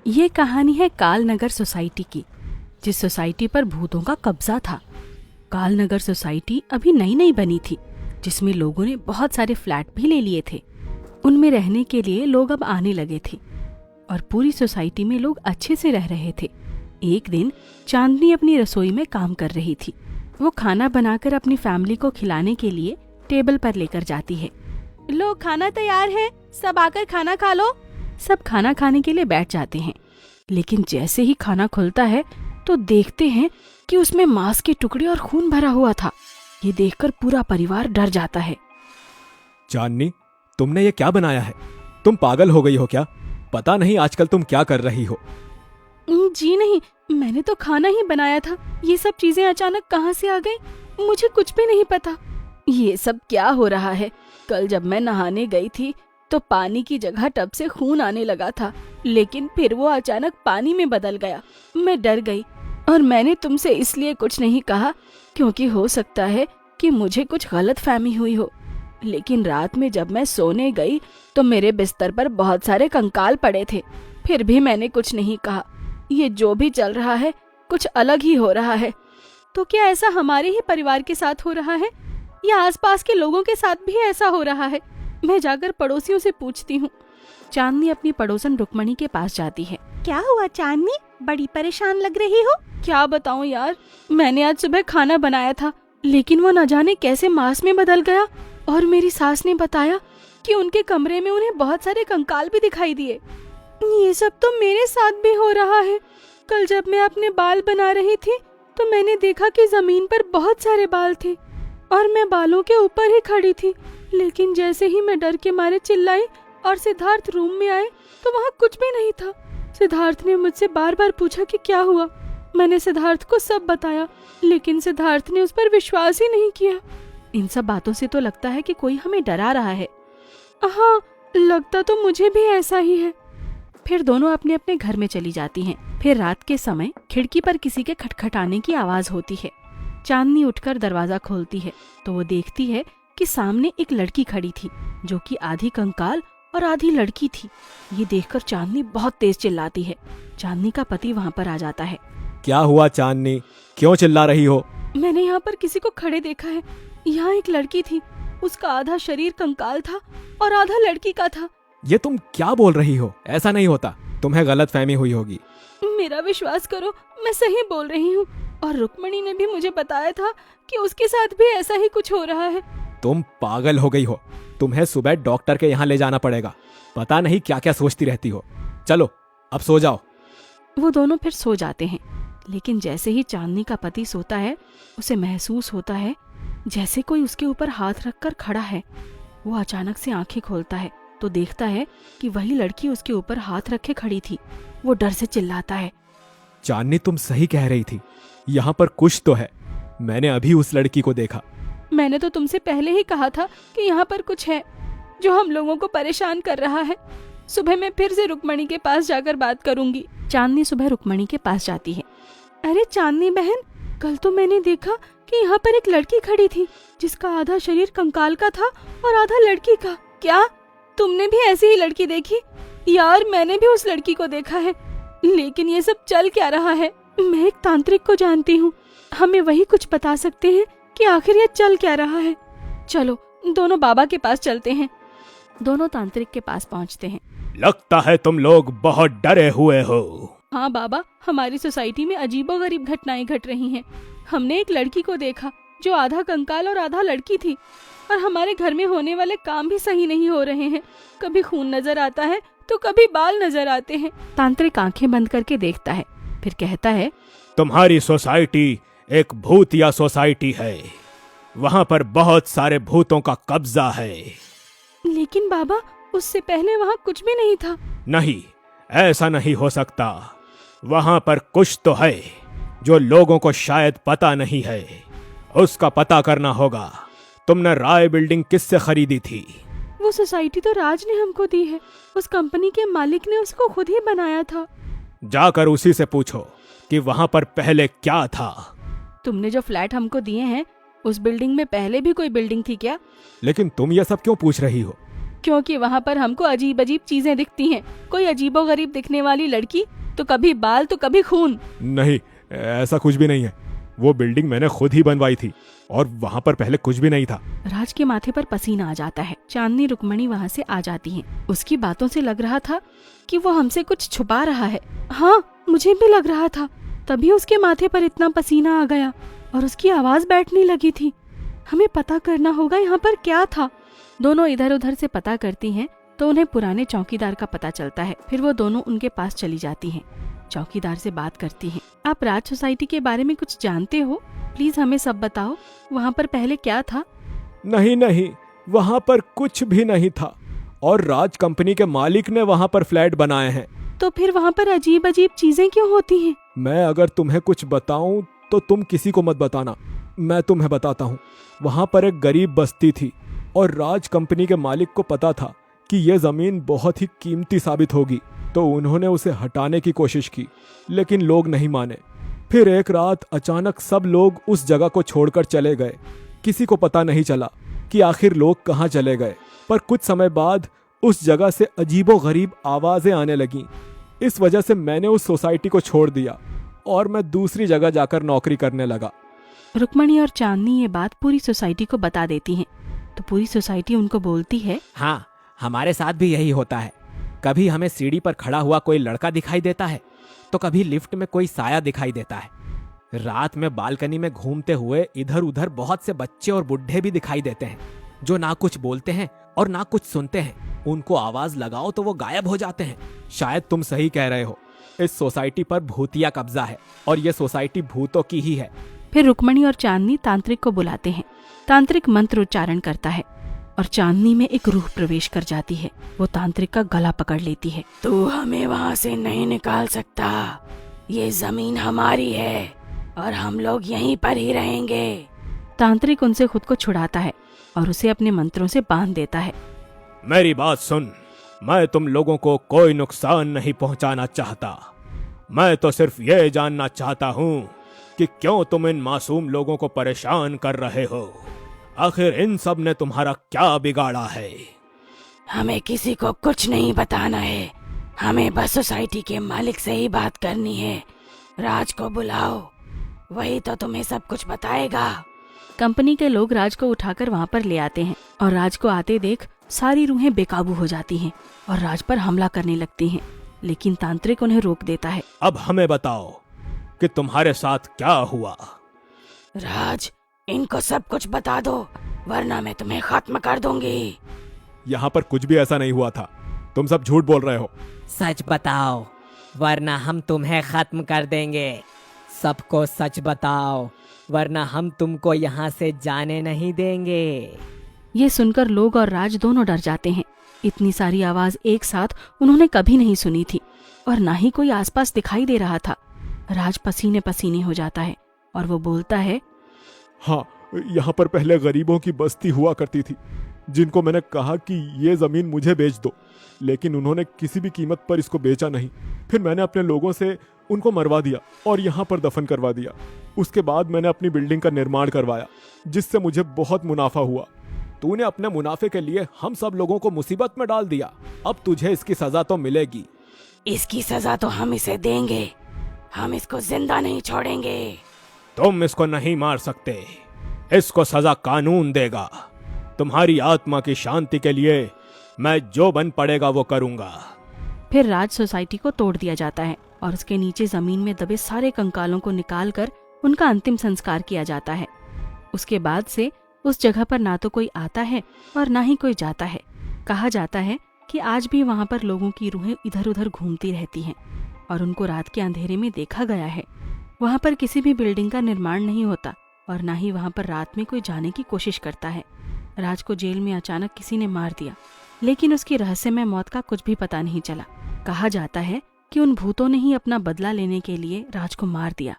ये कहानी है कालनगर सोसाइटी की, जिस सोसाइटी पर भूतों का कब्जा था। कालनगर सोसाइटी अभी नई नई बनी थी, जिसमें लोगों ने बहुत सारे फ्लैट भी ले लिए थे। उनमें रहने के लिए लोग अब आने लगे थे और पूरी सोसाइटी में लोग अच्छे से रह रहे थे। एक दिन चांदनी अपनी रसोई में काम कर रही थी। वो खाना बनाकर अपनी फैमिली को खिलाने के लिए टेबल पर लेकर जाती है। लो, खाना तैयार है, सब आकर खाना खा लो। सब खाना खाने के लिए बैठ जाते हैं, लेकिन जैसे ही खाना खुलता है तो देखते हैं कि उसमें मांस के टुकड़े और खून भरा हुआ था। ये देखकर पूरा परिवार डर जाता है। चांदनी, तुमने ये क्या बनाया है? तुम पागल हो गई हो क्या? पता नहीं आजकल तुम क्या कर रही हो। जी नहीं, मैंने तो खाना ही बनाया था। ये सब चीजें अचानक कहाँ से आ गई, मुझे कुछ भी नहीं पता। ये सब क्या हो रहा है? कल जब मैं नहाने गई थी तो पानी की जगह टब से खून आने लगा था, लेकिन फिर वो अचानक पानी में बदल गया। मैं डर गई और मैंने तुमसे इसलिए कुछ नहीं कहा क्योंकि हो सकता है कि मुझे कुछ गलत फहमी हुई हो। लेकिन रात में जब मैं सोने गई तो मेरे बिस्तर पर बहुत सारे कंकाल पड़े थे, फिर भी मैंने कुछ नहीं कहा। ये जो भी चल रहा है कुछ अलग ही हो रहा है। तो क्या ऐसा हमारे ही परिवार के साथ हो रहा है या आसपास के लोगों के साथ भी ऐसा हो रहा है? मैं जाकर पड़ोसियों से पूछती हूँ। चांदनी अपनी पड़ोसन रुक्मणी के पास जाती है। क्या हुआ चांदनी, बड़ी परेशान लग रही हो? क्या बताऊँ यार, मैंने आज सुबह खाना बनाया था, लेकिन वो न जाने कैसे मांस में बदल गया। और मेरी सास ने बताया कि उनके कमरे में उन्हें बहुत सारे कंकाल भी दिखाई दिए। ये सब तो मेरे साथ भी हो रहा है। कल जब मैं अपने बाल बना रही थी तो मैंने देखा कि जमीन पर बहुत सारे बाल थे और मैं बालों के ऊपर ही खड़ी थी, लेकिन जैसे ही मैं डर के मारे चिल्लाई और सिद्धार्थ रूम में आए तो वहाँ कुछ भी नहीं था। सिद्धार्थ ने मुझसे बार बार पूछा कि क्या हुआ। मैंने सिद्धार्थ को सब बताया, लेकिन सिद्धार्थ ने उस पर विश्वास ही नहीं किया। इन सब बातों से तो लगता है कि कोई हमें डरा रहा है। हाँ, लगता तो मुझे भी ऐसा ही है। फिर दोनों अपने अपने घर में चली जाती हैं। फिर रात के समय खिड़की पर किसी के खटखटाने की आवाज होती है। चांदनी उठकर दरवाजा खोलती है तो वो देखती है कि सामने एक लड़की खड़ी थी, जो कि आधी कंकाल और आधी लड़की थी। ये देखकर चांदनी बहुत तेज चिल्लाती है। चांदनी का पति वहाँ पर आ जाता है। क्या हुआ चांदनी, क्यों चिल्ला रही हो? मैंने यहाँ पर किसी को खड़े देखा है। यहाँ एक लड़की थी, उसका आधा शरीर कंकाल था और आधा लड़की का था। ये तुम क्या बोल रही हो? ऐसा नहीं होता, तुम्हें गलत फहमी हुई होगी। मेरा विश्वास करो, मैं सही बोल रही हूँ। और रुक्मणी ने भी मुझे बताया था कि उसके साथ भी ऐसा ही कुछ हो रहा है। तुम पागल हो गई हो, तुम्हें सुबह डॉक्टर के यहाँ ले जाना पड़ेगा। पता नहीं क्या क्या सोचती रहती हो। चलो अब सो जाओ। वो दोनों फिर सो जाते हैं, लेकिन जैसे ही चांदनी का पति सोता है उसे महसूस होता है जैसे कोई उसके ऊपर हाथ रखकर खड़ा है। वो अचानक से आंखें खोलता है तो देखता है कि वही लड़की उसके ऊपर हाथ रखे खड़ी थी। वो डर से चिल्लाता है। चांदनी, तुम सही कह रही थी, यहाँ पर कुछ तो है। मैंने अभी उस लड़की को देखा। मैंने तो तुमसे पहले ही कहा था कि यहाँ पर कुछ है जो हम लोगों को परेशान कर रहा है। सुबह मैं फिर से रुक्मणी के पास जाकर बात करूंगी। चांदनी सुबह रुक्मणी के पास जाती है। अरे चांदनी बहन, कल तो मैंने देखा कि यहाँ पर एक लड़की खड़ी थी जिसका आधा शरीर कंकाल का था और आधा लड़की का। क्या तुमने भी ऐसी ही लड़की देखी? यार, मैंने भी उस लड़की को देखा है, लेकिन ये सब चल क्या रहा है? मैं एक तांत्रिक को जानती हूँ, हमें वही कुछ बता सकते हैं कि आखिर ये चल क्या रहा है। चलो दोनों बाबा के पास चलते हैं। दोनों तांत्रिक के पास पहुँचते हैं। लगता है तुम लोग बहुत डरे हुए हो। हाँ बाबा, हमारी सोसाइटी में अजीबोगरीब घटनाएं घट रही हैं। हमने एक लड़की को देखा जो आधा कंकाल और आधा लड़की थी, और हमारे घर में होने वाले काम भी सही नहीं हो रहे हैं। कभी खून नजर आता है तो कभी बाल नजर आते हैं। तांत्रिक आंखें बंद करके देखता है, फिर कहता है, तुम्हारी सोसाइटी एक भूतिया सोसाइटी है। वहाँ पर बहुत सारे भूतों का कब्जा है। लेकिन बाबा, उससे पहले वहाँ कुछ भी नहीं था। नहीं, ऐसा नहीं हो सकता। वहाँ पर कुछ तो है जो लोगों को शायद पता नहीं है। उसका पता करना होगा। तुमने राय बिल्डिंग किससे खरीदी थी? वो सोसाइटी तो राज ने हमको दी है। उस कंपनी के मालिक ने उसको खुद ही बनाया था। जाकर उसी से पूछो कि वहाँ पर पहले क्या था। तुमने जो फ्लैट हमको दिए हैं, उस बिल्डिंग में पहले भी कोई बिल्डिंग थी क्या? लेकिन तुम ये सब क्यों पूछ रही हो? क्योंकि वहाँ पर हमको अजीब अजीब चीजें दिखती हैं। कोई अजीबोगरीब दिखने वाली लड़की, तो कभी बाल तो कभी खून। नहीं, ऐसा कुछ भी नहीं है। वो बिल्डिंग मैंने खुद ही बनवाई थी और वहाँ पर पहले कुछ भी नहीं था। राज के माथे पर पसीना आ जाता है। चांदनी रुक्मणी वहाँ से आ जाती है। उसकी बातों से लग रहा था कि वो हमसे कुछ छुपा रहा है। हाँ, मुझे भी लग रहा था, तभी उसके माथे पर इतना पसीना आ गया और उसकी आवाज बैठने लगी थी। हमें पता करना होगा यहाँ पर क्या था। दोनों इधर उधर से पता करती हैं तो उन्हें पुराने चौकीदार का पता चलता है। फिर वो दोनों उनके पास चली जाती हैं। चौकीदार से बात करती हैं। आप राज सोसाइटी के बारे में कुछ जानते हो? प्लीज हमें सब बताओ, वहाँ पर पहले क्या था? नहीं, वहाँ पर कुछ भी नहीं था और राज कंपनी के मालिक ने वहाँ पर फ्लैट बनाए हैं। तो फिर वहाँ पर अजीब अजीब चीजें क्यों होती हैं? मैं अगर तुम्हें कुछ बताऊं तो तुम किसी को मत बताना। मैं तुम्हें बताता हूँ। वहाँ पर एक गरीब बस्ती थी और राज कंपनी के मालिक को पता था कि यह जमीन बहुत ही कीमती साबित होगी, तो उन्होंने उसे हटाने की कोशिश की, लेकिन लोग नहीं माने। फिर एक रात अचानक सब लोग उस जगह को छोड़कर चले गए। किसी को पता नहीं चला कि आखिर लोग कहाँ चले गए, पर कुछ समय बाद उस जगह से अजीबोगरीब आवाजें आने लगीं। इस वजह से मैंने उस सोसाइटी को छोड़ दिया और मैं दूसरी जगह जाकर नौकरी करने लगा। रुक्मणी और चांदनी ये बात पूरी सोसाइटी को बता देती हैं। तो पूरी सोसाइटी उनको बोलती है, हाँ, हमारे साथ भी यही होता है। कभी हमें सीढ़ी पर खड़ा हुआ कोई लड़का दिखाई देता है, तो कभी लिफ्ट में कोई साया दिखाई देता है। रात में बालकनी में घूमते हुए इधर उधर बहुत से बच्चे और बुढ़े भी दिखाई देते हैं, जो ना कुछ बोलते हैं और ना कुछ सुनते हैं। उनको आवाज लगाओ तो वो गायब हो जाते हैं। शायद तुम सही कह रहे हो। इस सोसाइटी पर भूतिया कब्जा है और ये सोसाइटी भूतों की ही है। फिर रुक्मणी और चांदनी तांत्रिक को बुलाते हैं। तांत्रिक मंत्र उच्चारण करता है और चांदनी में एक रूह प्रवेश कर जाती है। वो तांत्रिक का गला पकड़ लेती है। तू हमें वहाँ से नहीं निकाल सकता, ये जमीन हमारी है और हम लोग यहीं पर ही रहेंगे। तांत्रिक उनसे खुद को छुड़ाता है और उसे अपने मंत्रों से बांध देता है। मेरी बात सुन, मैं तुम लोगों को कोई नुकसान नहीं पहुंचाना चाहता। मैं तो सिर्फ ये जानना चाहता हूँ कि क्यों तुम इन मासूम लोगों को परेशान कर रहे हो। आखिर इन सब ने तुम्हारा क्या बिगाड़ा है? हमें किसी को कुछ नहीं बताना है, हमें बस सोसाइटी के मालिक से ही बात करनी है। राज को बुलाओ, वही तो तुम्हें सब कुछ बताएगा। कंपनी के लोग राज को उठाकर वहाँ पर ले आते हैं और राज को आते देख सारी रूहें बेकाबू हो जाती हैं और राज पर हमला करने लगती हैं, लेकिन तांत्रिक उन्हें रोक देता है। अब हमें बताओ कि तुम्हारे साथ क्या हुआ? राज, इनको सब कुछ बता दो वरना मैं तुम्हें खत्म कर दूंगी। यहाँ पर कुछ भी ऐसा नहीं हुआ था, तुम सब झूठ बोल रहे हो। सच बताओ वरना हम तुम्हें खत्म कर देंगे। सबको सच बताओ वरना हम तुमको यहाँ से जाने नहीं देंगे। ये सुनकर लोग और राज दोनों डर जाते हैं। इतनी सारी आवाज एक साथ उन्होंने कभी नहीं सुनी थी और ना ही कोई आसपास दिखाई दे रहा था। राज पसीने पसीने हो जाता है और वो बोलता है, हाँ, यहाँ पर पहले गरीबों की बस्ती हुआ करती थी, जिनको मैंने कहा कि ये जमीन मुझे बेच दो, लेकिन उन्होंने किसी भी कीमत पर इसको बेचा नहीं। फिर मैंने अपने लोगों से उनको मरवा दिया और यहाँ पर दफन करवा दिया। उसके बाद मैंने अपनी बिल्डिंग का निर्माण करवाया, जिससे मुझे बहुत मुनाफा हुआ। तूने अपने मुनाफे के लिए हम सब लोगों को मुसीबत में डाल दिया। अब तुझे इसकी सजा तो मिलेगी। इसकी सजा तो हम इसे देंगे, हम इसको जिंदा नहीं छोड़ेंगे। तुम इसको नहीं मार सकते, इसको सजा कानून देगा। तुम्हारी आत्मा की शांति के लिए मैं जो बन पड़ेगा वो करूंगा। फिर राज सोसाइटी को तोड़ दिया जाता है और उसके नीचे जमीन में दबे सारे कंकालों को निकालकर उनका अंतिम संस्कार किया जाता है। उसके बाद से उस जगह पर ना तो कोई आता है और ना ही कोई जाता है। कहा जाता है कि आज भी वहाँ पर लोगों की रूहें इधर उधर घूमती रहती हैं और उनको रात के अंधेरे में देखा गया है। वहाँ पर किसी भी बिल्डिंग का निर्माण नहीं होता और ना ही वहाँ पर रात में कोई जाने की कोशिश करता है। राज को जेल में अचानक किसी ने मार दिया, लेकिन उसकी रहस्यमय मौत का कुछ भी पता नहीं चला। कहा जाता है कि उन भूतों ने ही अपना बदला लेने के लिए राज को मार दिया।